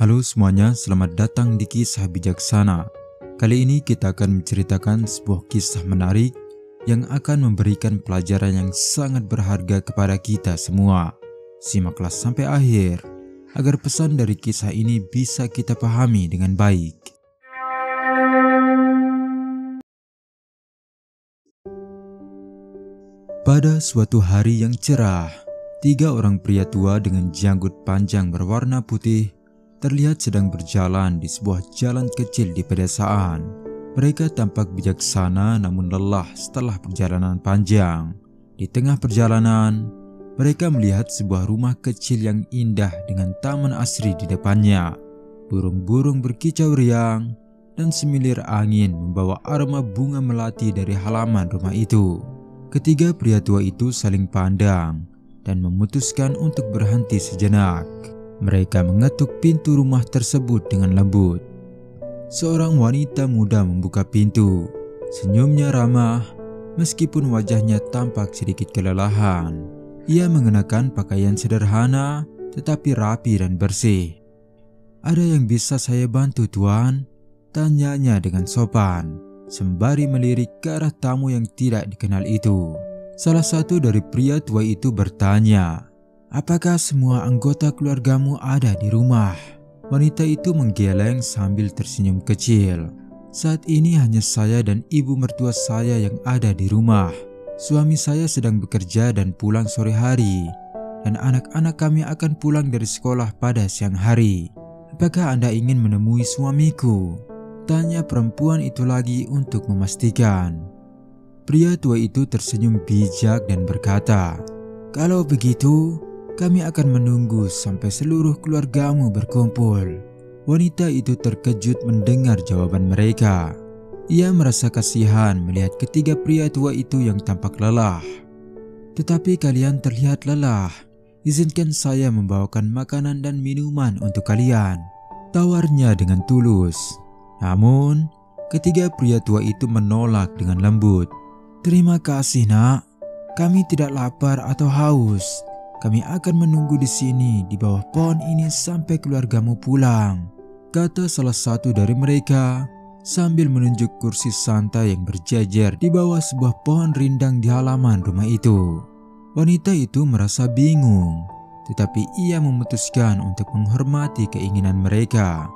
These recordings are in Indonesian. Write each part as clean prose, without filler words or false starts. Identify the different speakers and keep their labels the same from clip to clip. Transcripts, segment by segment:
Speaker 1: Halo semuanya, selamat datang di Kisah Bijaksana. Kali ini kita akan menceritakan sebuah kisah menarik yang akan memberikan pelajaran yang sangat berharga kepada kita semua. Simaklah sampai akhir, agar pesan dari kisah ini bisa kita pahami dengan baik. Pada suatu hari yang cerah, 3 orang pria tua dengan janggut panjang berwarna putih terlihat sedang berjalan di sebuah jalan kecil di pedesaan. Mereka tampak bijaksana namun lelah setelah perjalanan panjang. Di tengah perjalanan, mereka melihat sebuah rumah kecil yang indah dengan taman asri di depannya. Burung-burung berkicau riang dan semilir angin membawa aroma bunga melati dari halaman rumah itu. Ketiga pria tua itu saling pandang dan memutuskan untuk berhenti sejenak. Mereka mengetuk pintu rumah tersebut dengan lembut. Seorang wanita muda membuka pintu. Senyumnya ramah, meskipun wajahnya tampak sedikit kelelahan. Ia mengenakan pakaian sederhana, tetapi rapi dan bersih. "Ada yang bisa saya bantu, Tuan?" tanyanya dengan sopan, sembari melirik ke arah tamu yang tidak dikenal itu. Salah satu dari pria tua itu bertanya, "Apakah semua anggota keluargamu ada di rumah?" Wanita itu menggeleng sambil tersenyum kecil. "Saat ini hanya saya dan ibu mertua saya yang ada di rumah. Suami saya sedang bekerja dan pulang sore hari, dan anak-anak kami akan pulang dari sekolah pada siang hari. Apakah Anda ingin menemui suamiku?" tanya perempuan itu lagi untuk memastikan. Pria tua itu tersenyum bijak dan berkata, "Kalau begitu, kami akan menunggu sampai seluruh keluargamu berkumpul." Wanita itu terkejut mendengar jawaban mereka. Ia merasa kasihan melihat ketiga pria tua itu yang tampak lelah. "Tetapi kalian terlihat lelah. Izinkan saya membawakan makanan dan minuman untuk kalian," tawarnya dengan tulus. Namun, ketiga pria tua itu menolak dengan lembut. "Terima kasih, Nak. Kami tidak lapar atau haus. Kami akan menunggu di sini di bawah pohon ini sampai keluargamu pulang," kata salah satu dari mereka sambil menunjuk kursi santai yang berjejer di bawah sebuah pohon rindang di halaman rumah itu. Wanita itu merasa bingung, tetapi ia memutuskan untuk menghormati keinginan mereka.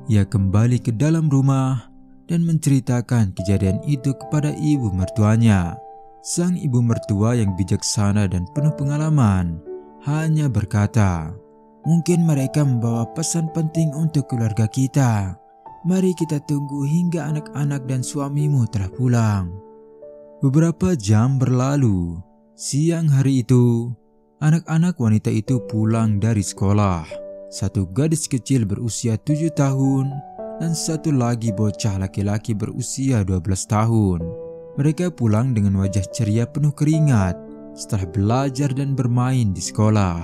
Speaker 1: Ia kembali ke dalam rumah dan menceritakan kejadian itu kepada ibu mertuanya. Sang ibu mertua yang bijaksana dan penuh pengalaman hanya berkata, "Mungkin mereka membawa pesan penting untuk keluarga kita. Mari kita tunggu hingga anak-anak dan suamimu telah pulang." Beberapa jam berlalu. Siang hari itu, anak-anak wanita itu pulang dari sekolah. Satu gadis kecil berusia 7 tahun dan satu lagi bocah laki-laki berusia 12 tahun. Mereka pulang dengan wajah ceria penuh keringat setelah belajar dan bermain di sekolah.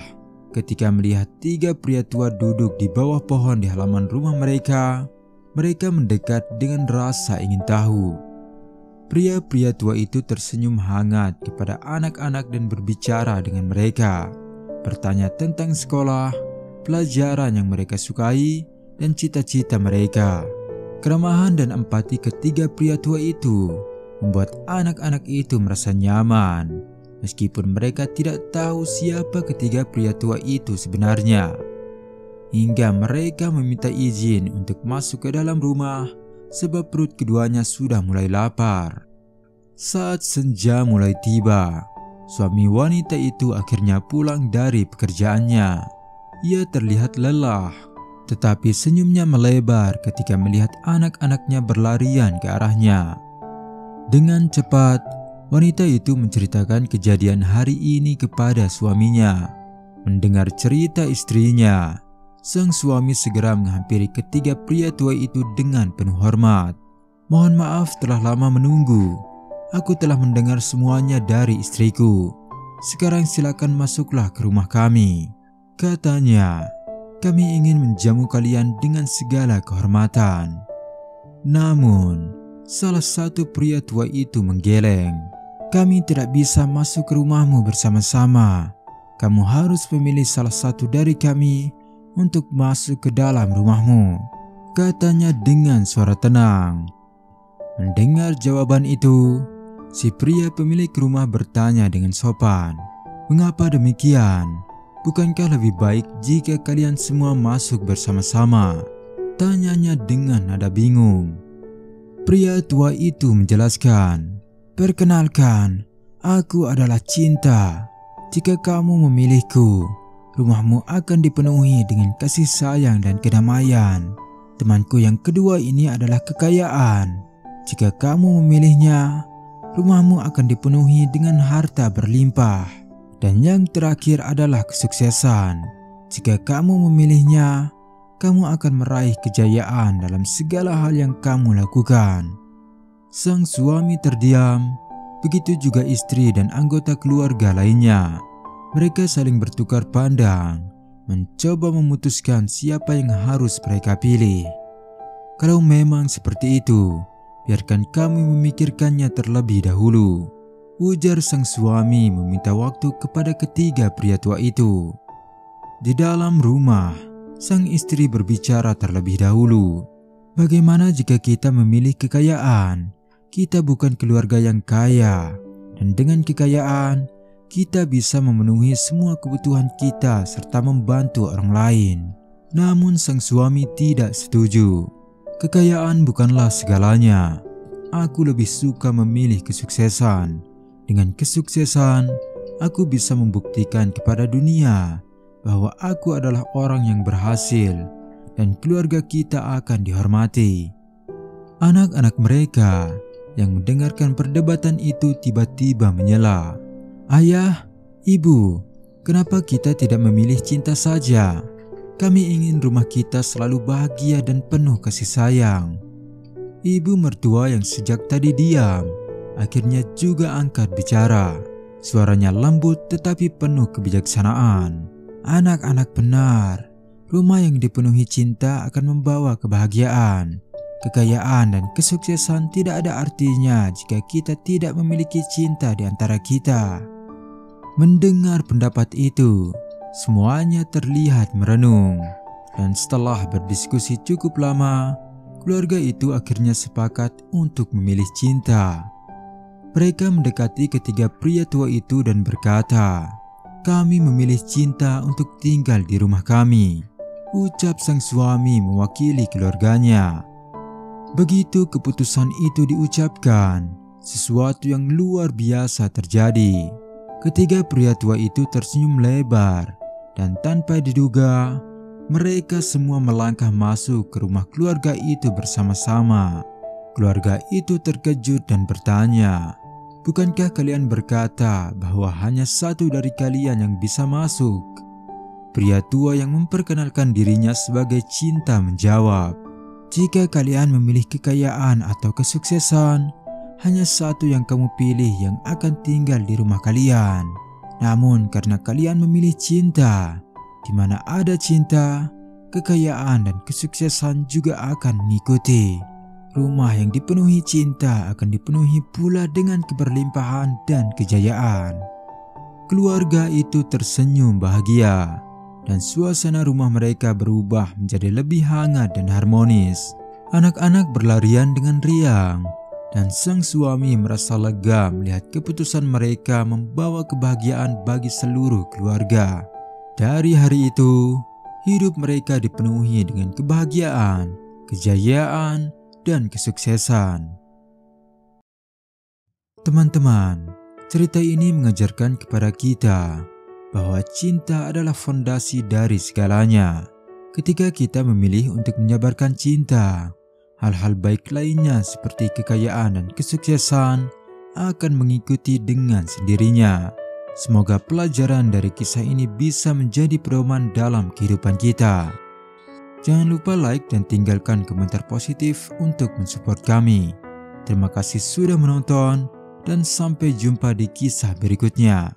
Speaker 1: Ketika melihat 3 pria tua duduk di bawah pohon di halaman rumah mereka, mereka mendekat dengan rasa ingin tahu. Pria-pria tua itu tersenyum hangat kepada anak-anak dan berbicara dengan mereka, bertanya tentang sekolah, pelajaran yang mereka sukai, dan cita-cita mereka. Keramahan dan empati ketiga pria tua itu membuat anak-anak itu merasa nyaman, meskipun mereka tidak tahu siapa ketiga pria tua itu sebenarnya. Hingga mereka meminta izin untuk masuk ke dalam rumah sebab perut keduanya sudah mulai lapar. Saat senja mulai tiba, suami wanita itu akhirnya pulang dari pekerjaannya. Ia terlihat lelah, tetapi senyumnya melebar ketika melihat anak-anaknya berlarian ke arahnya. Dengan cepat, wanita itu menceritakan kejadian hari ini kepada suaminya. Mendengar cerita istrinya, sang suami segera menghampiri ketiga pria tua itu dengan penuh hormat. "Mohon maaf telah lama menunggu. Aku telah mendengar semuanya dari istriku. Sekarang silakan masuklah ke rumah kami," katanya. "Kami ingin menjamu kalian dengan segala kehormatan." Namun, salah satu pria tua itu menggeleng. "Kami tidak bisa masuk ke rumahmu bersama-sama. Kamu harus memilih salah satu dari kami untuk masuk ke dalam rumahmu," katanya dengan suara tenang. Mendengar jawaban itu, si pria pemilik rumah bertanya dengan sopan, "Mengapa demikian? Bukankah lebih baik jika kalian semua masuk bersama-sama?" tanyanya dengan nada bingung. Pria tua itu menjelaskan, "Perkenalkan, aku adalah Cinta. Jika kamu memilihku, rumahmu akan dipenuhi dengan kasih sayang dan kedamaian. Temanku yang kedua ini adalah Kekayaan. Jika kamu memilihnya, rumahmu akan dipenuhi dengan harta berlimpah. Dan yang terakhir adalah Kesuksesan. Jika kamu memilihnya, kamu akan meraih kejayaan dalam segala hal yang kamu lakukan." Sang suami terdiam, begitu juga istri dan anggota keluarga lainnya. Mereka saling bertukar pandang, mencoba memutuskan siapa yang harus mereka pilih. "Kalau memang seperti itu, biarkan kami memikirkannya terlebih dahulu," ujar sang suami meminta waktu kepada ketiga pria tua itu. Di dalam rumah, sang istri berbicara terlebih dahulu. "Bagaimana jika kita memilih kekayaan? Kita bukan keluarga yang kaya, dan dengan kekayaan, kita bisa memenuhi semua kebutuhan kita serta membantu orang lain." Namun sang suami tidak setuju. "Kekayaan bukanlah segalanya. Aku lebih suka memilih kesuksesan. Dengan kesuksesan, aku bisa membuktikan kepada dunia bahwa aku adalah orang yang berhasil dan keluarga kita akan dihormati." Anak-anak mereka yang mendengarkan perdebatan itu tiba-tiba menyela, "Ayah, Ibu, kenapa kita tidak memilih Cinta saja? Kami ingin rumah kita selalu bahagia dan penuh kasih sayang." Ibu mertua yang sejak tadi diam, akhirnya juga angkat bicara. Suaranya lembut tetapi penuh kebijaksanaan. "Anak-anak benar, rumah yang dipenuhi cinta akan membawa kebahagiaan. Kekayaan dan kesuksesan tidak ada artinya jika kita tidak memiliki cinta di antara kita." Mendengar pendapat itu, semuanya terlihat merenung. Dan setelah berdiskusi cukup lama, keluarga itu akhirnya sepakat untuk memilih Cinta. Mereka mendekati ketiga pria tua itu dan berkata, "Kami memilih Cinta untuk tinggal di rumah kami," ucap sang suami mewakili keluarganya. Begitu keputusan itu diucapkan, sesuatu yang luar biasa terjadi. Ketiga pria tua itu tersenyum lebar, dan tanpa diduga, mereka semua melangkah masuk ke rumah keluarga itu bersama-sama. Keluarga itu terkejut dan bertanya, "Bukankah kalian berkata bahwa hanya satu dari kalian yang bisa masuk?" Pria tua yang memperkenalkan dirinya sebagai Cinta menjawab, "Jika kalian memilih kekayaan atau kesuksesan, hanya satu yang kamu pilih yang akan tinggal di rumah kalian. Namun karena kalian memilih Cinta, di mana ada cinta, kekayaan dan kesuksesan juga akan mengikuti. Rumah yang dipenuhi cinta akan dipenuhi pula dengan keberlimpahan dan kejayaan." Keluarga itu tersenyum bahagia, dan suasana rumah mereka berubah menjadi lebih hangat dan harmonis. Anak-anak berlarian dengan riang, dan sang suami merasa lega melihat keputusan mereka membawa kebahagiaan bagi seluruh keluarga. Dari hari itu, hidup mereka dipenuhi dengan kebahagiaan, kejayaan, dan kesuksesan. Teman-teman, cerita ini mengajarkan kepada kita bahwa cinta adalah fondasi dari segalanya. Ketika kita memilih untuk menyebarkan cinta, hal-hal baik lainnya seperti kekayaan dan kesuksesan akan mengikuti dengan sendirinya. Semoga pelajaran dari kisah ini bisa menjadi pedoman dalam kehidupan kita. Jangan lupa like dan tinggalkan komentar positif untuk mensupport kami. Terima kasih sudah menonton, dan sampai jumpa di kisah berikutnya.